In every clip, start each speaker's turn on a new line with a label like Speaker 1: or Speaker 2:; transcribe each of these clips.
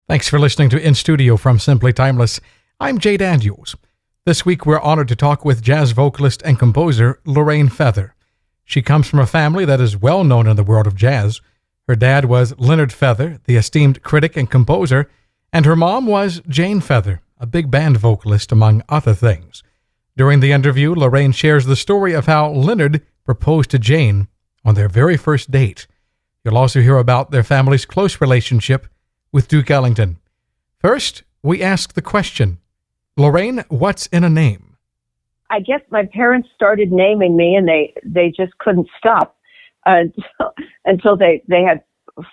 Speaker 1: Thanks for listening to In Studio from Simply Timeless. I'm Jay Daniels. This week we're honored to talk with jazz vocalist and composer Lorraine Feather. She comes from a family that is well known in the world of jazz. Her dad was Leonard Feather, the esteemed critic and composer, and her mom was Jane Feather, a big band vocalist, among other things. During the interview, Lorraine shares the story of how Leonard proposed to Jane on their very first date. You'll also hear about their family's close relationship with Duke Ellington. First, we ask the question, Lorraine, what's in a name?
Speaker 2: I guess my parents started naming me, and they just couldn't stop until they had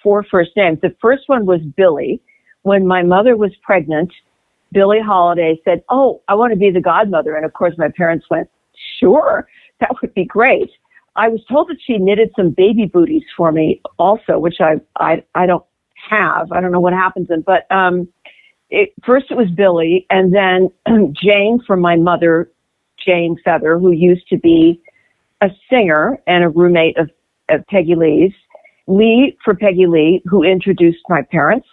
Speaker 2: 4 first names. The first one was Billy. When my mother was pregnant, Billie Holiday said, "Oh, I want to be the godmother." And of course, my parents went, "Sure, that would be great." I was told that she knitted some baby booties for me also, which I don't have. I don't know what happens in, but first it was Billy, and then Jane from my mother, Jane Feather, who used to be a singer and a roommate of Peggy Lee's. Lee for Peggy Lee, who introduced my parents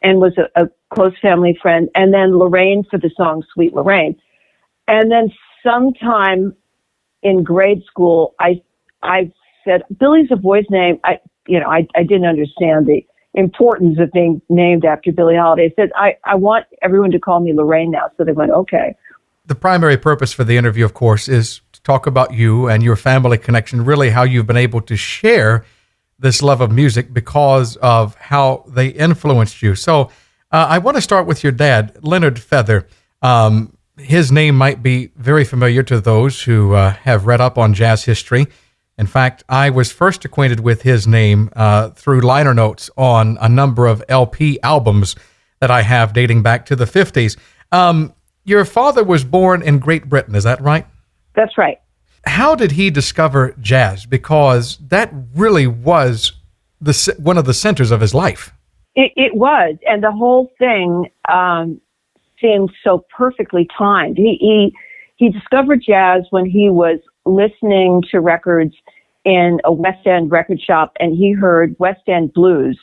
Speaker 2: and was a close family friend, and then Lorraine for the song Sweet Lorraine. And then sometime in grade school, I said, Billy's a boy's name. I didn't understand the importance of being named after Billie Holiday. I said, I want everyone to call me Lorraine now. So they went, okay.
Speaker 1: The primary purpose for the interview, of course, is to talk about you and your family connection, really how you've been able to share this love of music because of how they influenced you. So I want to start with your dad, Leonard Feather. His name might be very familiar to those who have read up on jazz history. In fact, I was first acquainted with his name through liner notes on a number of LP albums that I have dating back to the 50s. Your father was born in Great Britain, is that right?
Speaker 2: That's right.
Speaker 1: How did he discover jazz? Because that really was one of the centers of his life.
Speaker 2: It was, and the whole thing seemed so perfectly timed. He discovered jazz when he was listening to records in a West End record shop, and he heard West End Blues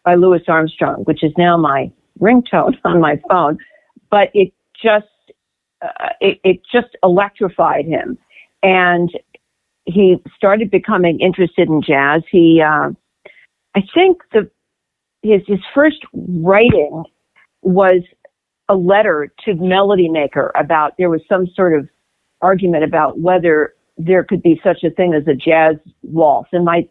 Speaker 2: by Louis Armstrong, which is now my ringtone on my phone. But it just electrified him, and he started becoming interested in jazz. I think his first writing was a letter to Melody Maker about there was some sort of argument about whether there could be such a thing as a jazz waltz. And my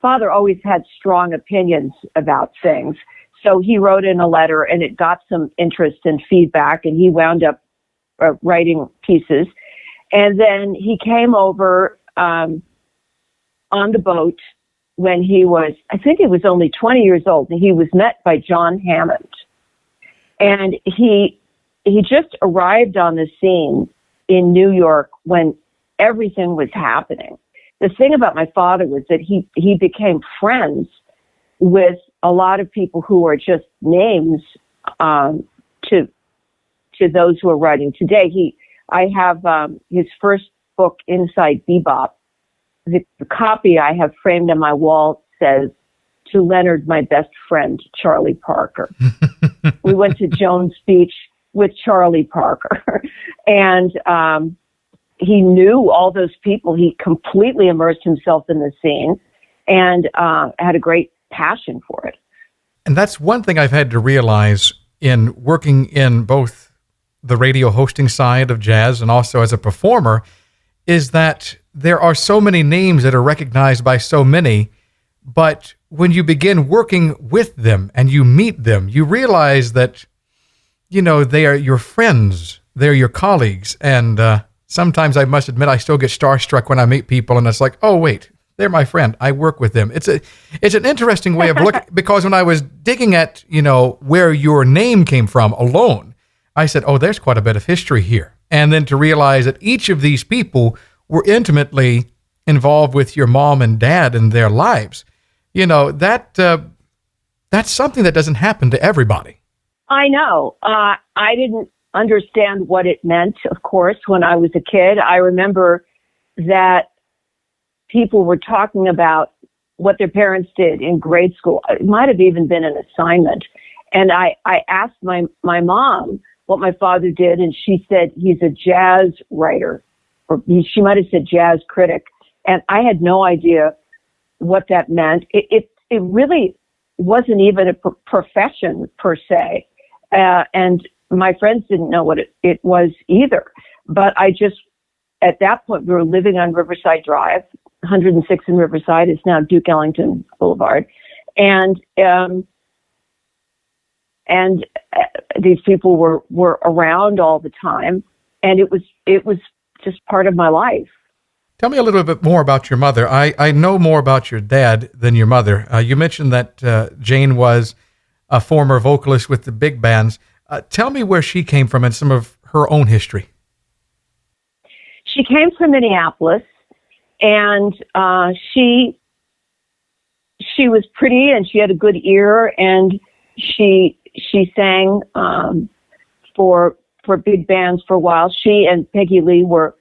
Speaker 2: father always had strong opinions about things. So he wrote in a letter, and it got some interest and feedback, and he wound up writing pieces. And then he came over on the boat when he was, I think he was only 20 years old, and he was met by John Hammond. And he just arrived on the scene in New York when everything was happening. The thing about my father was that he became friends with a lot of people who are just names to those who are writing today. I have his first book, Inside Bebop. The copy I have framed on my wall says, "To Leonard, my best friend, Charlie Parker." We went to Jones Beach with Charlie Parker. And he knew all those people. He completely immersed himself in the scene and had a great passion for it.
Speaker 1: And that's one thing I've had to realize in working in both the radio hosting side of jazz and also as a performer, is that there are so many names that are recognized by so many, but when you begin working with them and you meet them, you realize that, they are your friends, they're your colleagues, and sometimes I must admit I still get starstruck when I meet people, and it's like, oh wait, they're my friend. I work with them. It's an interesting way of looking, because when I was digging at, where your name came from alone, I said, oh, there's quite a bit of history here. And then to realize that each of these people were intimately involved with your mom and dad in their lives, that's something that doesn't happen to everybody.
Speaker 2: I know. I didn't understand what it meant, of course, when I was a kid. I remember that people were talking about what their parents did in grade school. It might have even been an assignment. And I asked my mom what my father did, and she said he's a jazz writer, or she might have said jazz critic. And I had no idea what that meant. It really wasn't even a profession per se. And my friends didn't know what it was either. But at that point, we were living on Riverside Drive, 106 in Riverside. It's now Duke Ellington Boulevard. And these people were around all the time. And it was just part of my life.
Speaker 1: Tell me a little bit more about your mother. I know more about your dad than your mother. You mentioned that Jane was a former vocalist with the big bands. Tell me where she came from and some of her own history.
Speaker 2: She came from Minneapolis, and she was pretty, and she had a good ear, and she sang for big bands for a while. She and Peggy Lee were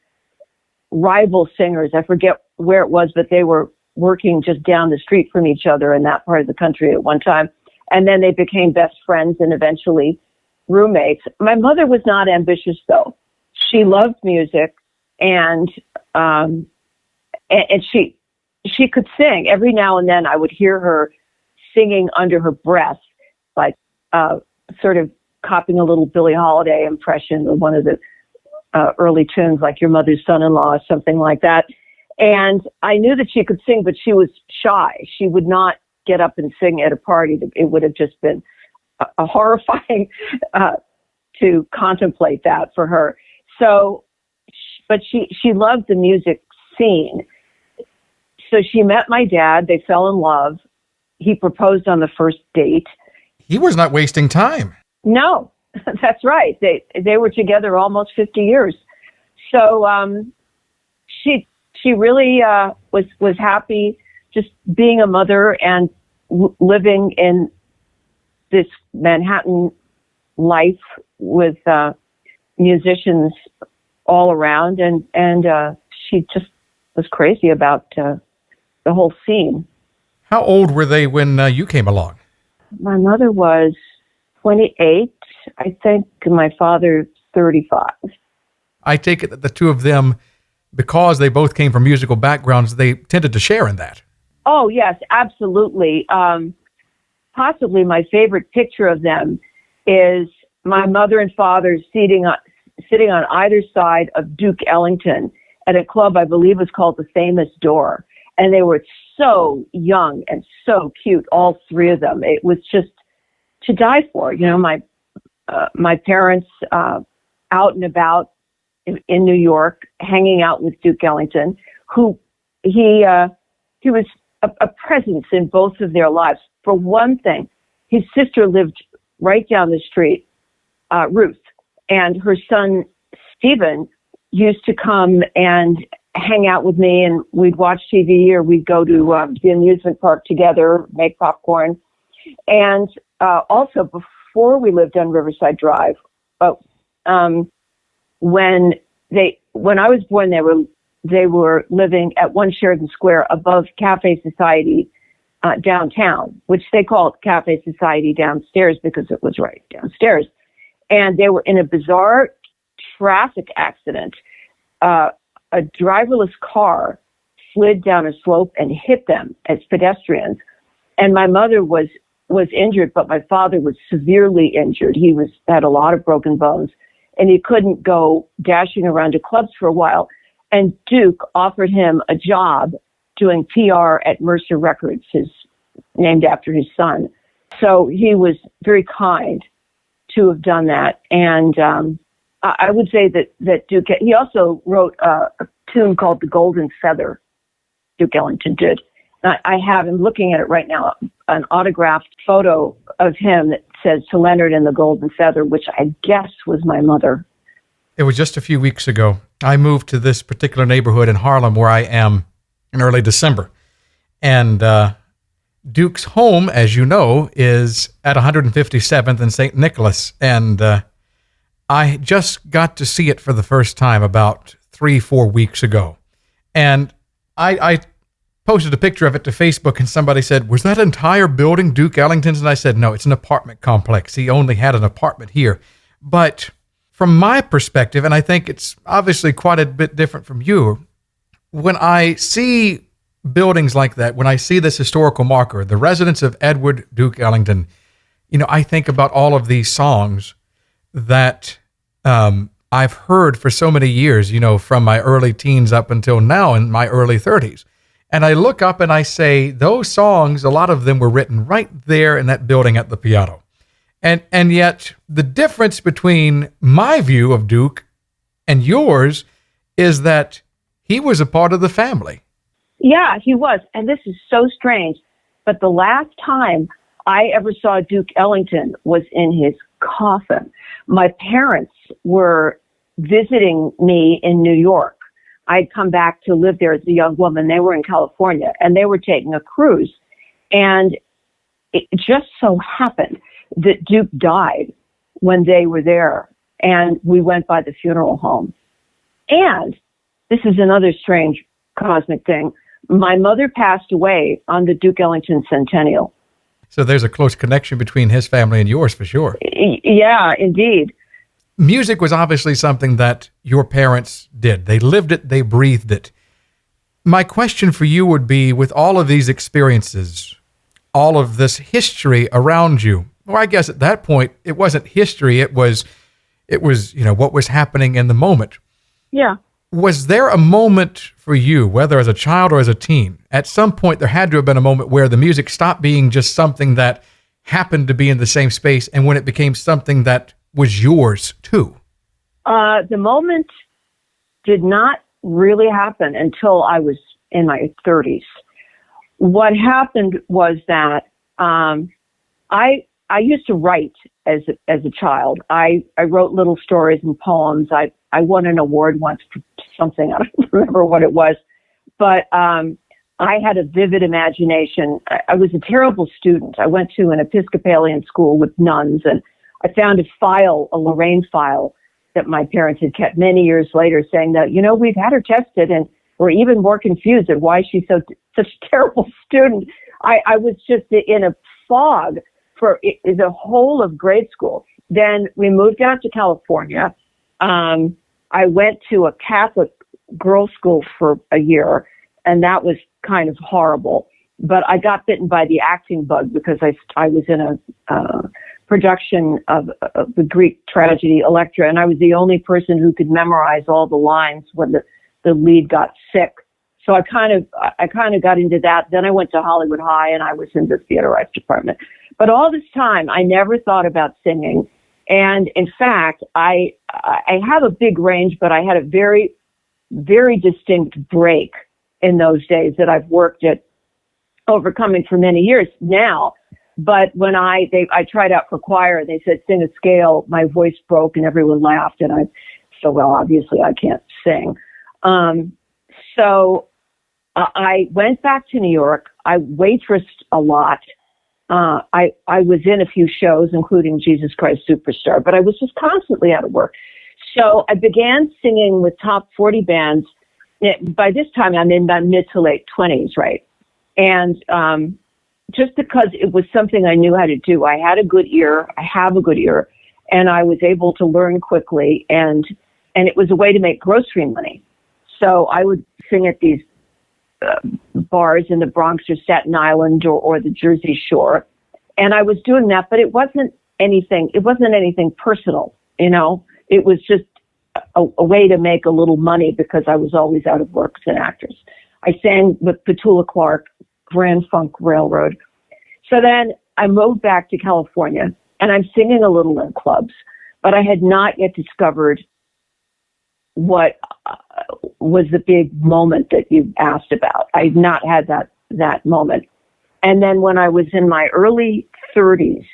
Speaker 2: rival singers. I forget where it was, but they were working just down the street from each other in that part of the country at one time. And then they became best friends and eventually roommates. My mother was not ambitious, though. She loved music, and she could sing. Every now and then I would hear her singing under her breath, like sort of copying a little Billie Holiday impression of one of the early tunes, like Your Mother's Son-in-Law, or something like that. And I knew that she could sing, but she was shy. She would not get up and sing at a party. It would have just been a horrifying to contemplate that for her. So, but she loved the music scene. So she met my dad. They fell in love. He proposed on the first date.
Speaker 1: He was not wasting time.
Speaker 2: No, that's right. They were together almost 50 years. So she really was happy just being a mother and living in this Manhattan life with musicians all around, and she just was crazy about the whole scene.
Speaker 1: How old were they when you came along?
Speaker 2: My mother was 28, I think, and my father 35.
Speaker 1: I take it that the two of them, because they both came from musical backgrounds, they tended to share in that.
Speaker 2: Oh, yes, absolutely. Possibly my favorite picture of them is my mother and father sitting on either side of Duke Ellington at a club I believe was called the Famous Door. And they were so young and so cute, all three of them. It was just to die for. You know, my parents out and about in New York, hanging out with Duke Ellington, who he was a presence in both of their lives. For one thing, his sister lived right down the street, Ruth, and her son Stephen used to come and hang out with me, and we'd watch TV, or we'd go to the amusement park together, make popcorn. And also, before we lived on Riverside Drive, when I was born, they were living at 1 Sheridan Square above Cafe Society downtown, which they called Cafe Society downstairs because it was right downstairs. And they were in a bizarre traffic accident. A driverless car slid down a slope and hit them as pedestrians. And my mother was injured, but my father was severely injured. He had a lot of broken bones, and he couldn't go dashing around to clubs for a while. And Duke offered him a job doing PR at Mercer Records, named after his son. So he was very kind to have done that. And I would say that Duke, he also wrote a tune called The Golden Feather, Duke Ellington did. I have him looking at it right now, an autographed photo of him that says to Leonard and the Golden Feather, which I guess was my mother.
Speaker 1: It was just a few weeks ago. I moved to this particular neighborhood in Harlem where I am in early December. And Duke's home, as you know, is at 157th and St. Nicholas. And I just got to see it for the first time about 3-4 weeks ago. And I posted a picture of it to Facebook, and somebody said, "Was that entire building Duke Ellington's?" And I said, "No, it's an apartment complex. He only had an apartment here." But from my perspective, and I think it's obviously quite a bit different from you, when I see buildings like that, when I see this historical marker, the residence of Edward Duke Ellington, I think about all of these songs that I've heard for so many years, from my early teens up until now in my early 30s. And I look up and I say, those songs, a lot of them were written right there in that building at the piano. And yet the difference between my view of Duke and yours is that he was a part of the family.
Speaker 2: Yeah, he was. And this is so strange. But the last time I ever saw Duke Ellington was in his coffin. My parents were visiting me in New York. I'd come back to live there as a young woman. They were in California, and they were taking a cruise. And it just so happened that Duke died when they were there, and we went by the funeral home. And this is another strange cosmic thing. My mother passed away on the Duke Ellington centennial.
Speaker 1: So there's a close connection between his family and yours for sure.
Speaker 2: Yeah, indeed.
Speaker 1: Music was obviously something that your parents did. They lived it, they breathed it. My question for you would be, with all of these experiences, all of this history around you, or I guess at that point, it wasn't history, it was, what was happening in the moment.
Speaker 2: Yeah.
Speaker 1: Was there a moment for you, whether as a child or as a teen, at some point there had to have been a moment where the music stopped being just something that happened to be in the same space and when it became something that was yours too?
Speaker 2: The moment did not really happen until I was in my 30s. What happened was that I used to write as a child. I wrote little stories and poems. I won an award once for something. I don't remember what it was, but I had a vivid imagination. I was a terrible student. I went to an Episcopalian school with nuns, and I found a Lorraine file that my parents had kept many years later saying that, we've had her tested and we're even more confused at why she's such a terrible student. I was just in a fog for the whole of grade school. Then we moved out to California. I went to a Catholic girls' school for a year, and that was kind of horrible. But I got bitten by the acting bug because I was in a production of the Greek tragedy Electra, and I was the only person who could memorize all the lines when the lead got sick. So I kind of got into that. Then I went to Hollywood High, and I was in the theater arts department. But all this time, I never thought about singing. And in fact, I have a big range, but I had a very, very distinct break in those days that I've worked at overcoming for many years now. But when I tried out for choir, they said, sing a scale. My voice broke and everyone laughed. And obviously I can't sing. So I went back to New York. I waitressed a lot. I was in a few shows, including Jesus Christ Superstar, but I was just constantly out of work. So I began singing with top 40 bands. By this time, I'm in my mid to late 20s, right? And just because it was something I knew how to do, I had a good ear. I have a good ear, and I was able to learn quickly, and it was a way to make grocery money. So I would sing at these bars in the Bronx or Staten Island or the Jersey Shore. And I was doing that, but it wasn't anything personal, it was just a way to make a little money because I was always out of work as an actress. I sang with Petula Clark, Grand Funk Railroad. So then I moved back to California, and I'm singing a little in clubs, but I had not yet discovered what was the big moment that you asked about. I had not had that moment. And then when I was in my early 30s,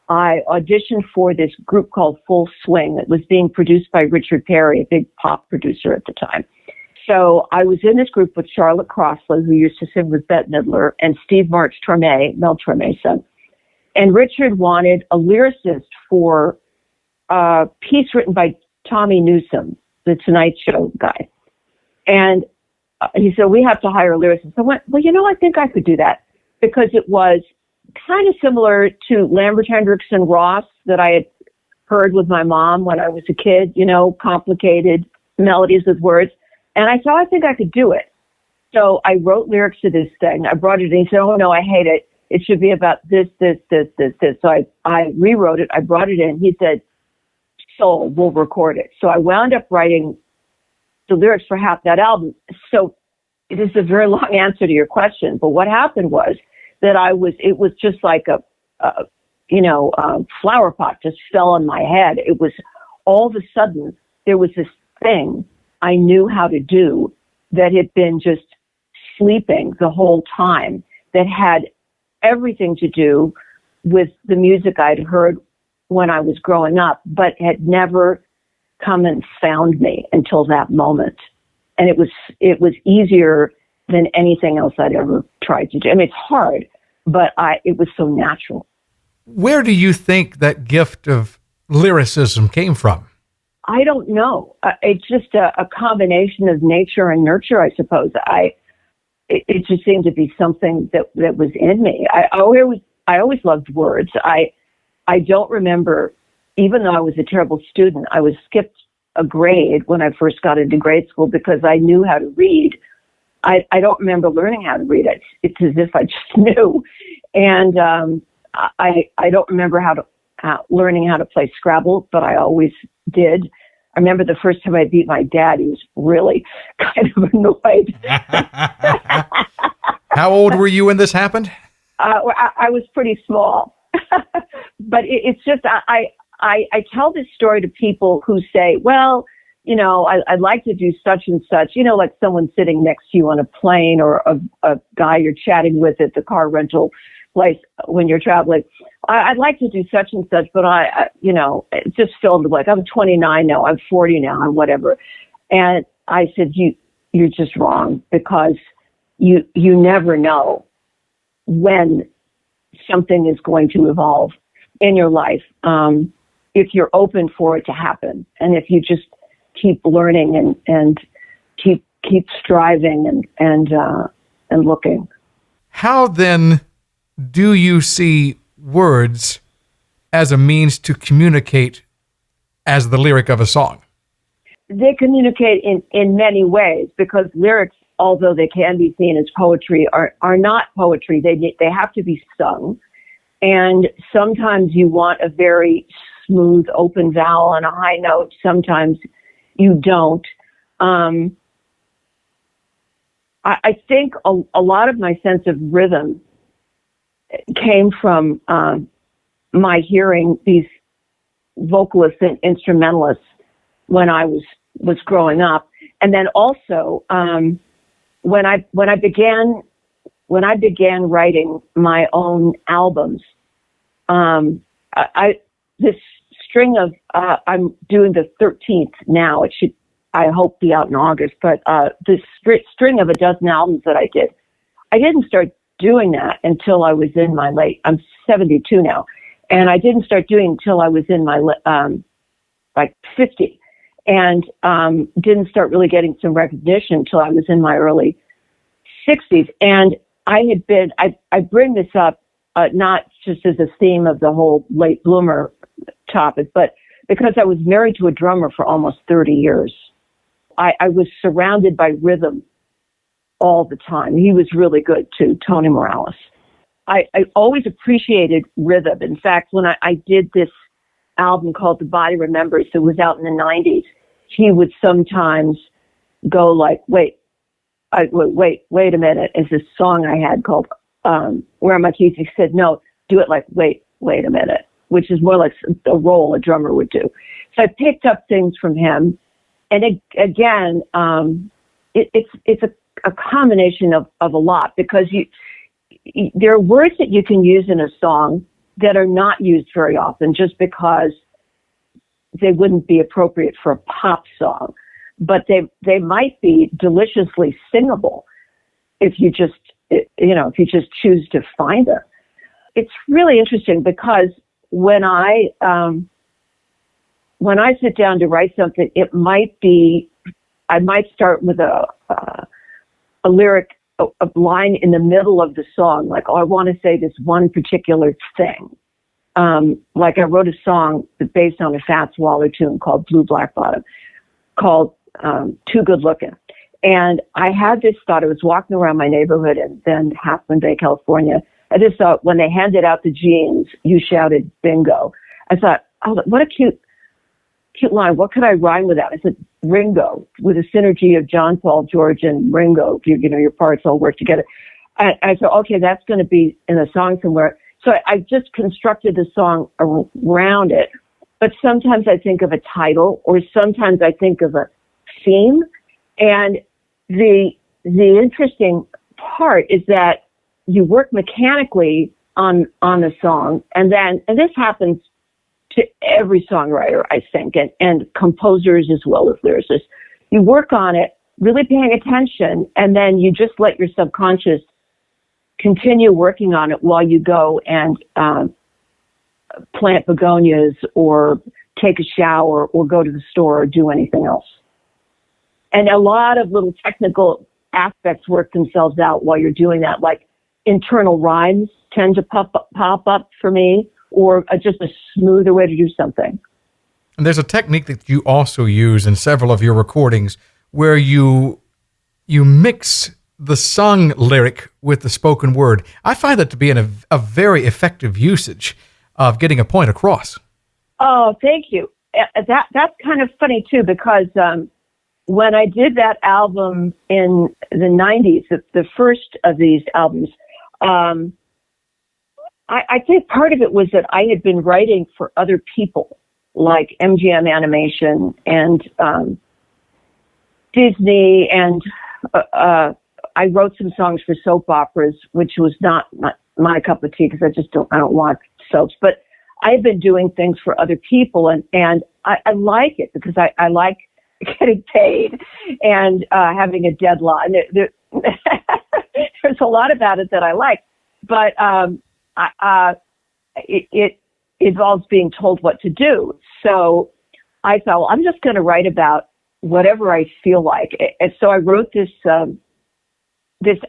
Speaker 2: I auditioned for this group called Full Swing that was being produced by Richard Perry, a big pop producer at the time. So I was in this group with Charlotte Crossley, who used to sing with Bette Midler, and Steve March Torme, Mel Torme's son. And Richard wanted a lyricist for a piece written by Tommy Newsom, the Tonight Show guy. And he said, we have to hire a lyricist. I went, well, I think I could do that, because it was kind of similar to Lambert, Hendricks, and Ross that I had heard with my mom when I was a kid, complicated melodies with words. And I thought, I think I could do it. So I wrote lyrics to this thing. I brought it in. He said, oh, no, I hate it. It should be about this, this, this, this, this. So I rewrote it. I brought it in. He said, soul, we'll record it. So I wound up writing the lyrics for half that album. So it is a very long answer to your question. But what happened was that it was just like a flower pot just fell on my head. It was all of a sudden, there was this thing I knew how to do that had been just sleeping the whole time, that had everything to do with the music I'd heard when I was growing up, but had never come and found me until that moment. And it was easier than anything else I'd ever tried to do. I mean, it's hard, but it was so natural.
Speaker 1: Where do you think that gift of lyricism came from?
Speaker 2: I don't know. It's just a combination of nature and nurture, I suppose. It just seemed to be something that was in me. I always loved words. I don't remember, even though I was a terrible student, I was skipped a grade when I first got into grade school because I knew how to read. I don't remember learning how to read. It's as if I just knew. And I don't remember learning how to play Scrabble, but I always did. I remember the first time I beat my dad, he was really kind of annoyed.
Speaker 1: How old were you when this happened?
Speaker 2: I was pretty small. But it's just, I tell this story to people who say, well, I'd like to do such and such, like someone sitting next to you on a plane, or a guy you're chatting with at the car rental place when you're traveling. I'd like to do such and such, but it just filled in the blank. I'm 29 now. I'm 40 now. I'm whatever. And I said, you're just wrong, because you never know when something is going to evolve in your life. If you're open for it to happen, and if you just keep learning and keep striving and looking.
Speaker 1: How then do you see words as a means to communicate as the lyric of a song?
Speaker 2: They communicate in many ways, because lyrics, although they can be seen as poetry, are not poetry. They have to be sung. And sometimes you want a very smooth, open vowel on a high note. Sometimes you don't. I think a lot of my sense of rhythm came from my hearing these vocalists and instrumentalists when I was growing up, and then also when I began writing my own albums, this string of I'm doing the 13th now. It should, I hope, be out in August. But this string of a dozen albums that I did, I didn't start doing that until I was in my I'm 72 now, and I didn't start doing until I was in my 50, and didn't start really getting some recognition until I was in my early 60s. And I bring this up not just as a theme of the whole late bloomer topic, but because I was married to a drummer for almost 30 years. I was surrounded by rhythm all the time. He was really good too, Tony Morales. I always appreciated rhythm. In fact, when I did this album called The Body Remembers, it was out in the 90s, he would sometimes go like, wait a minute. It's this song I had called Where Are My Keys? He said, no, do it like, wait a minute, which is more like a role a drummer would do. So I picked up things from him. And again, it's a combination of a lot, because there are words that you can use in a song that are not used very often just because they wouldn't be appropriate for a pop song, but they might be deliciously singable if you just choose to find them. It's really interesting, because when I sit down to write something, I might start with a a lyric, a line in the middle of the song, like, oh, I want to say this one particular thing. Like I wrote a song based on a Fats Waller tune called Blue Black Bottom, called Too Good Looking. And I had this thought. I was walking around my neighborhood in then Half Moon Bay, California. I just thought when they handed out the jeans, you shouted bingo. I thought, oh, what a cute line. What could I rhyme with that? I said, Ringo, with a synergy of John, Paul, George, and Ringo. You know, your parts all work together. I said, okay, that's going to be in a song somewhere. So I just constructed the song around it. But sometimes I think of a title, or sometimes I think of a theme. And the interesting part is that you work mechanically on a song, and this happens to every songwriter, I think, and composers as well as lyricists. You work on it, really paying attention, and then you just let your subconscious continue working on it while you go and plant begonias or take a shower or go to the store or do anything else. And a lot of little technical aspects work themselves out while you're doing that, like internal rhymes tend to pop up for me, or just a smoother way to do something.
Speaker 1: And there's a technique that you also use in several of your recordings where you mix the sung lyric with the spoken word. I find that to be a very effective usage of getting a point across.
Speaker 2: Oh, thank you. That's kind of funny too, because when I did that album in the 90s, the first of these albums, I think part of it was that I had been writing for other people, like MGM Animation and Disney, and I wrote some songs for soap operas, which was not my cup of tea, because I don't want soaps. But I've been doing things for other people, and I like it because I like getting paid and having a deadline. There's a lot about it that I like, but it involves being told what to do. So I thought, well, I'm just going to write about whatever I feel like. And so I wrote this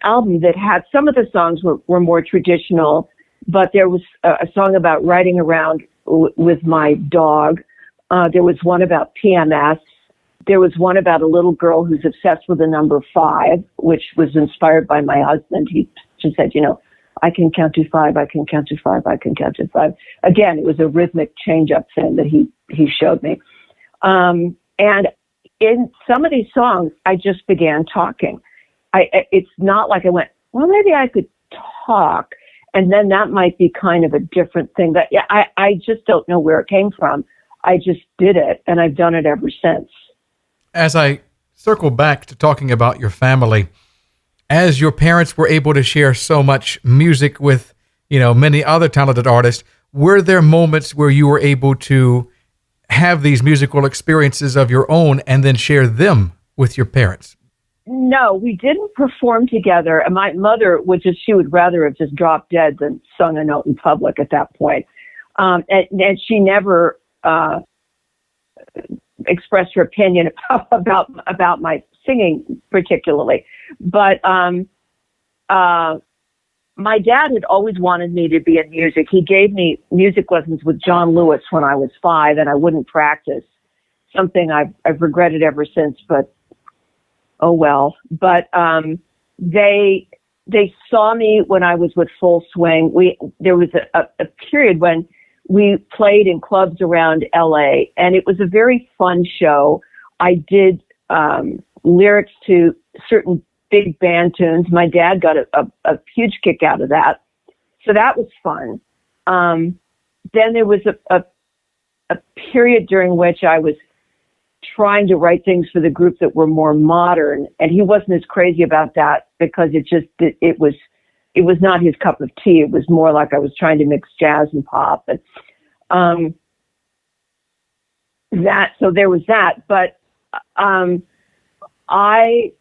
Speaker 2: album that had, some of the songs were more traditional, but there was a song about riding around with my dog. There was one about PMS. There was one about a little girl who's obsessed with the number 5, which was inspired by my husband. He just said, you know, I can count to 5, I can count to 5, I can count to 5. Again, it was a rhythmic change-up thing that he showed me. And in some of these songs, I just began talking. It's not like I went, well, maybe I could talk, and then that might be kind of a different thing. But yeah, I just don't know where it came from. I just did it, and I've done it ever since.
Speaker 1: As I circle back to talking about your family, as your parents were able to share so much music with, you know, many other talented artists, were there moments where you were able to have these musical experiences of your own and then share them with your parents?
Speaker 2: No, we didn't perform together. And my mother she would rather have just dropped dead than sung a note in public at that point. And she never expressed her opinion about my singing particularly. But my dad had always wanted me to be in music. He gave me music lessons with John Lewis when I was 5, and I wouldn't practice. Something I've regretted ever since, but oh well. But they saw me when I was with Full Swing. There was a period when we played in clubs around LA, and it was a very fun show. I did lyrics to certain big band tunes. My dad got a huge kick out of that. So that was fun. Then there was a period during which I was trying to write things for the group that were more modern, and he wasn't as crazy about that because it was not his cup of tea. It was more like I was trying to mix jazz and pop, and so there was that. But I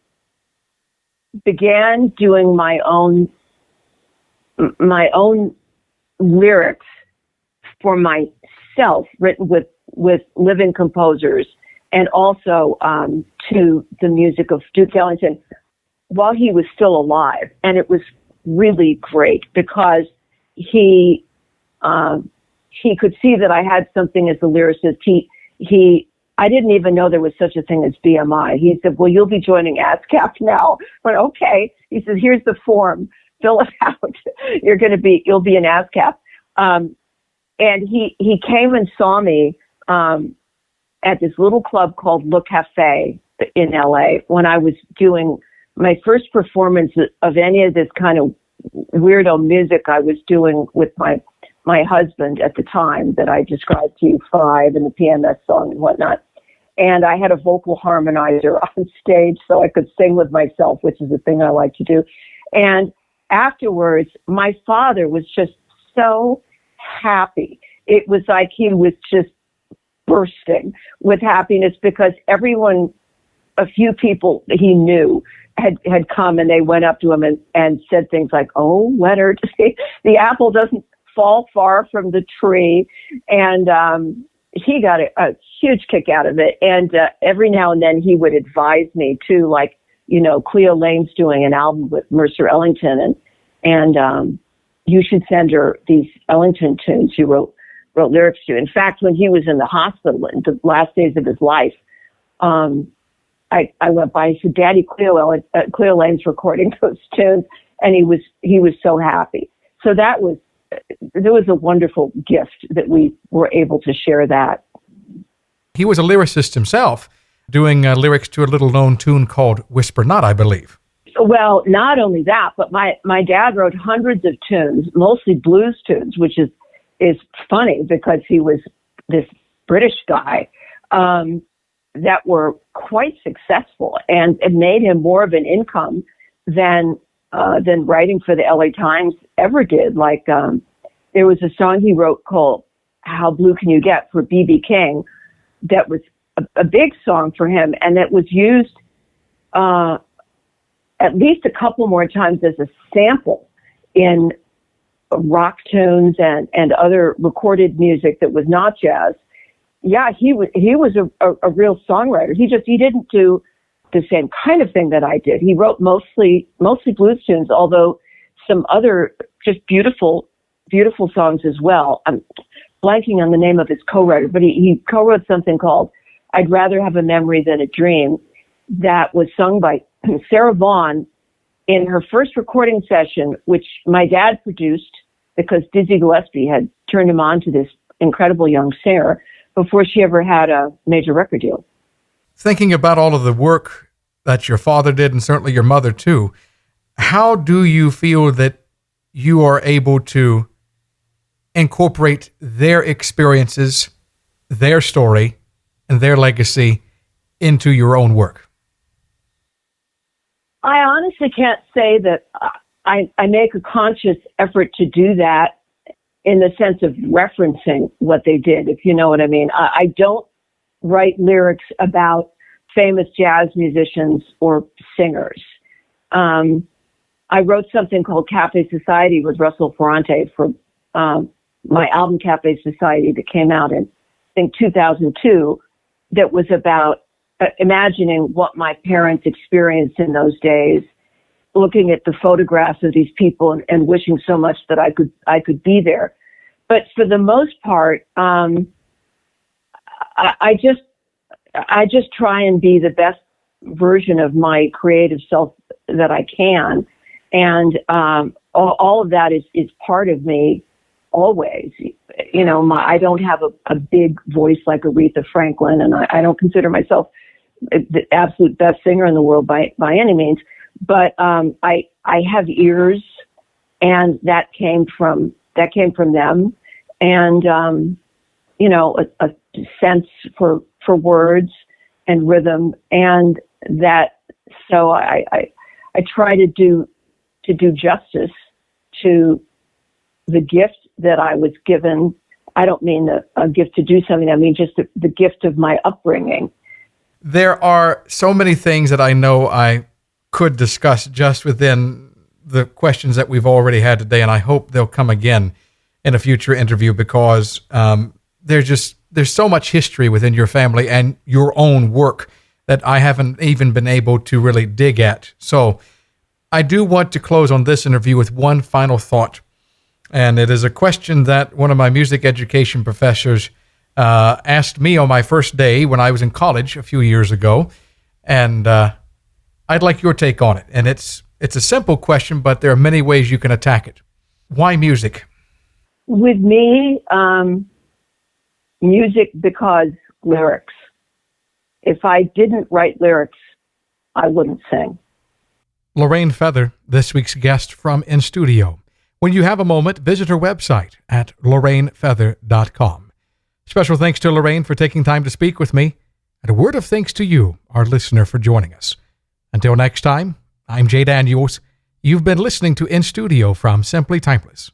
Speaker 2: began doing my own lyrics for myself, written with living composers, and also to the music of Duke Ellington. while he was still alive. And it was really great because he could see that I had something as a lyricist. I didn't even know there was such a thing as BMI. He said, well, you'll be joining ASCAP now. I went, okay. He said, here's the form. Fill it out. You'll be in ASCAP. And he came and saw me at this little club called Le Cafe in LA when I was doing my first performance of any of this kind of weirdo music I was doing with my husband at the time that I described to you, Five and the PMS song and whatnot. And I had a vocal harmonizer on stage so I could sing with myself, which is a thing I like to do. And afterwards, my father was just so happy. It was like he was just bursting with happiness because a few people he knew had come and they went up to him and said things like, oh, Leonard, the apple doesn't fall far from the tree. And he got a huge kick out of it. And every now and then he would advise me too, like, Cleo Lane's doing an album with Mercer Ellington and you should send her these Ellington tunes you wrote lyrics to. In fact, when he was in the hospital in the last days of his life, I went by and said, Daddy, Cleo Lane's recording those tunes. And he was so happy. So there was a wonderful gift that we were able to share that.
Speaker 1: He was a lyricist himself, doing lyrics to a little-known tune called Whisper Not, I believe.
Speaker 2: Well, not only that, but my dad wrote hundreds of tunes, mostly blues tunes, which is funny because he was this British guy that were quite successful and it made him more of an income than writing for the LA Times ever did. Like, there was a song he wrote called How Blue Can You Get for B.B. King that was a big song for him. And it was used, at least a couple more times as a sample in rock tunes and other recorded music that was not jazz. Yeah, he was a real songwriter. He didn't do the same kind of thing that I did. He wrote mostly blues tunes, although some other just beautiful songs as well. I'm blanking on the name of his co-writer, but he co-wrote something called I'd Rather Have a Memory Than a Dream that was sung by Sarah Vaughan in her first recording session, which my dad produced because Dizzy Gillespie had turned him on to this incredible young singer before she ever had a major record deal.
Speaker 1: Thinking about all of the work that your father did and certainly your mother too, how do you feel that you are able to incorporate their experiences, their story, and their legacy into your own work?
Speaker 2: I honestly can't say that I make a conscious effort to do that in the sense of referencing what they did, if you know what I mean. I don't write lyrics about famous jazz musicians or singers. I wrote something called Cafe Society with Russell Ferrante for my album Cafe Society that came out in, I think, 2002, that was about imagining what my parents experienced in those days, looking at the photographs of these people and wishing so much that I could be there. But for the most part, I just try and be the best version of my creative self that I can. And all of that is part of me always. You know, I don't have a big voice like Aretha Franklin, and I don't consider myself the absolute best singer in the world by any means. But I have ears, and that came from them, and you know, a sense for words and rhythm, and that. So I try to do justice to the gift that I was given. I don't mean a gift to do something. I mean just the gift of my upbringing.
Speaker 1: There are so many things that I know I could discuss just within the questions that we've already had today, and I hope they'll come again in a future interview because there's so much history within your family and your own work that I haven't even been able to really dig at. So I do want to close on this interview with one final thought. And it is a question that one of my music education professors asked me on my first day when I was in college a few years ago. And I'd like your take on it. And it's a simple question, but there are many ways you can attack it. Why music?
Speaker 2: With me, music because lyrics. If I didn't write lyrics, I wouldn't sing.
Speaker 1: Lorraine Feather, this week's guest from In Studio. When you have a moment, visit her website at lorrainefeather.com. Special thanks to Lorraine for taking time to speak with me, and a word of thanks to you, our listener, for joining us. Until next time, I'm Jay Daniels. You've been listening to In Studio from Simply Timeless.